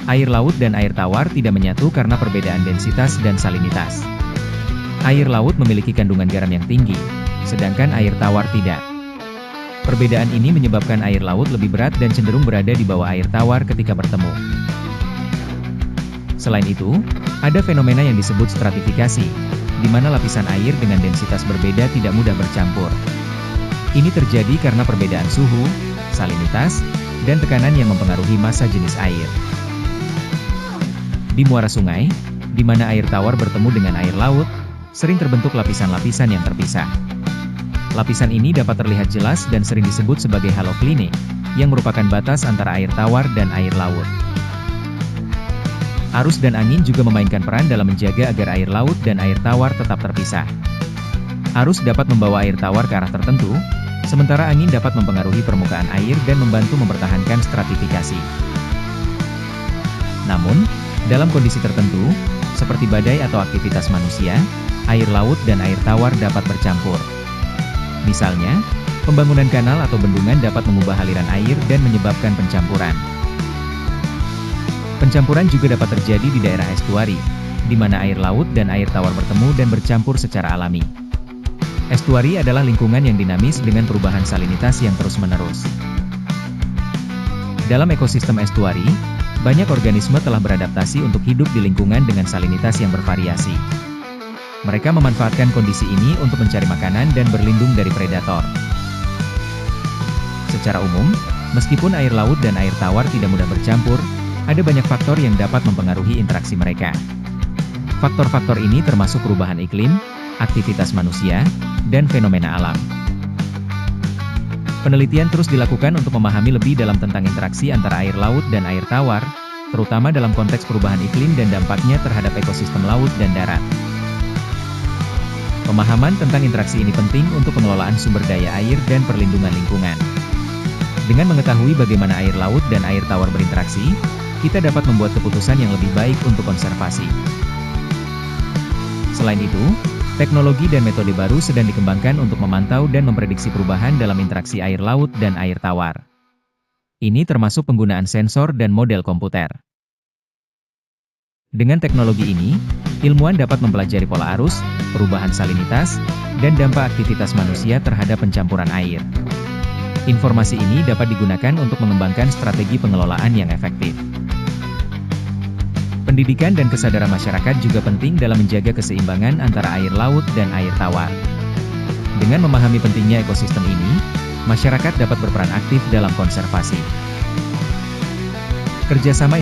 Air laut dan air tawar tidak menyatu karena perbedaan densitas dan salinitas. Air laut memiliki kandungan garam yang tinggi, sedangkan air tawar tidak. Perbedaan ini menyebabkan air laut lebih berat dan cenderung berada di bawah air tawar ketika bertemu. Selain itu, ada fenomena yang disebut stratifikasi, di mana lapisan air dengan densitas berbeda tidak mudah bercampur. Ini terjadi karena perbedaan suhu, salinitas, dan tekanan yang mempengaruhi massa jenis air. Di muara sungai, di mana air tawar bertemu dengan air laut, sering terbentuk lapisan-lapisan yang terpisah. Lapisan ini dapat terlihat jelas dan sering disebut sebagai halo klinik, yang merupakan batas antara air tawar dan air laut. Arus dan angin juga memainkan peran dalam menjaga agar air laut dan air tawar tetap terpisah. Arus dapat membawa air tawar ke arah tertentu, sementara angin dapat mempengaruhi permukaan air dan membantu mempertahankan stratifikasi. Namun, dalam kondisi tertentu, seperti badai atau aktivitas manusia, air laut dan air tawar dapat bercampur. Misalnya, pembangunan kanal atau bendungan dapat mengubah aliran air dan menyebabkan pencampuran. Pencampuran juga dapat terjadi di daerah estuari, di mana air laut dan air tawar bertemu dan bercampur secara alami. Estuari adalah lingkungan yang dinamis dengan perubahan salinitas yang terus-menerus. Dalam ekosistem estuari, banyak organisme telah beradaptasi untuk hidup di lingkungan dengan salinitas yang bervariasi. Mereka memanfaatkan kondisi ini untuk mencari makanan dan berlindung dari predator. Secara umum, meskipun air laut dan air tawar tidak mudah bercampur, ada banyak faktor yang dapat mempengaruhi interaksi mereka. Faktor-faktor ini termasuk perubahan iklim, aktivitas manusia, dan fenomena alam. Penelitian terus dilakukan untuk memahami lebih dalam tentang interaksi antara air laut dan air tawar, terutama dalam konteks perubahan iklim dan dampaknya terhadap ekosistem laut dan darat. Pemahaman tentang interaksi ini penting untuk pengelolaan sumber daya air dan perlindungan lingkungan. Dengan mengetahui bagaimana air laut dan air tawar berinteraksi, kita dapat membuat keputusan yang lebih baik untuk konservasi. Selain itu, teknologi dan metode baru sedang dikembangkan untuk memantau dan memprediksi perubahan dalam interaksi air laut dan air tawar. Ini termasuk penggunaan sensor dan model komputer. Dengan teknologi ini, ilmuwan dapat mempelajari pola arus, perubahan salinitas, dan dampak aktivitas manusia terhadap pencampuran air. Informasi ini dapat digunakan untuk mengembangkan strategi pengelolaan yang efektif. Pendidikan dan kesadaran masyarakat juga penting dalam menjaga keseimbangan antara air laut dan air tawar. Dengan memahami pentingnya ekosistem ini, masyarakat dapat berperan aktif dalam konservasi. Kerjasama